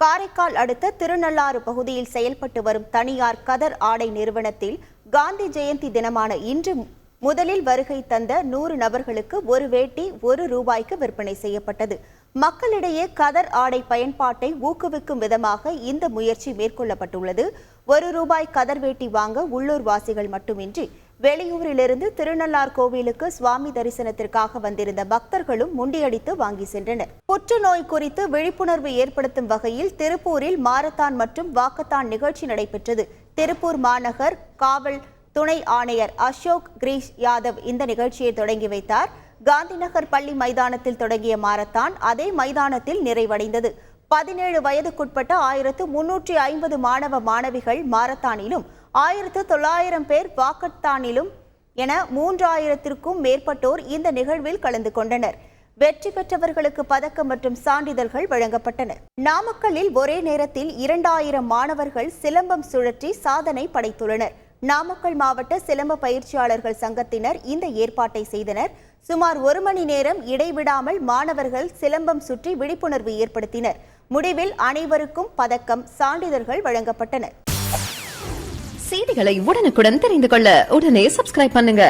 காரைக்கால் அடுத்த திருநள்ளாறு பகுதியில் செயல்பட்டு வரும் தனியார் கதர் ஆடை நிறுவனத்தில் காந்தி ஜெயந்தி தினமான இன்று முதலில் வருகை தந்த 100 நபர்களுக்கு ஒரு வேட்டி ₹1 விற்பனை செய்யப்பட்டது. மக்களிடையே கதர் ஆடை பயன்பாட்டை ஊக்குவிக்கும் விதமாக இந்த முயற்சி மேற்கொள்ளப்பட்டுள்ளது. ₹1 கதர் வேட்டி வாங்க உள்ளூர் வாசிகள் மட்டுமின்றி வெளியூரிலிருந்து திருநள்ளார் கோவிலுக்கு சுவாமி தரிசனத்திற்காக வந்திருந்த பக்தர்களும் முண்டியடித்து வாங்கி சென்றனர். புற்றுநோய் குறித்து விழிப்புணர்வு ஏற்படுத்தும் வகையில் திருப்பூரில் மாரத்தான் மற்றும் வாக்கத்தான் நிகழ்ச்சி நடைபெற்றது. திருப்பூர் மாநகர் காவல் துணை ஆணையர் அசோக் கிரீஷ் யாதவ் இந்த நிகழ்ச்சியை தொடங்கி வைத்தார். காந்திநகர் பள்ளி மைதானத்தில் தொடங்கிய மாரத்தான் அதே மைதானத்தில் நிறைவடைந்தது. 17 வயதுக்குட்பட்ட 1350 மாணவ மாணவிகள் மாரத்தானிலும் 1900 பேர் வாக்கத்தானிலும் என 3000க்கும் மேற்பட்டோர் இந்த நிகழ்வில் கலந்து கொண்டனர். வெற்றி பெற்றவர்களுக்கு பதக்கம் மற்றும் சான்றிதழ்கள் வழங்கப்பட்டன. நாமக்கல்லில் ஒரே நேரத்தில் 2000 மாணவர்கள் சிலம்பம் சுழற்றி சாதனை படைத்துள்ளனர். நாமக்கல் மாவட்ட சிலம்ப பயிற்சியாளர்கள் சங்கத்தினர் இந்த ஏற்பாட்டை செய்தனர். சுமார் 1 மணி நேரம் இடைவிடாமல் மாணவர்கள் சிலம்பம் சுற்றி விழிப்புணர்வு ஏற்படுத்தினர். முடிவில் அனைவருக்கும் பதக்கம், சான்றிதழ்கள் வழங்கப்பட்டன. செய்திகளை உடனுக்குடன் தெரிந்து கொள்ள உடனே சப்ஸ்கிரைப் பண்ணுங்க.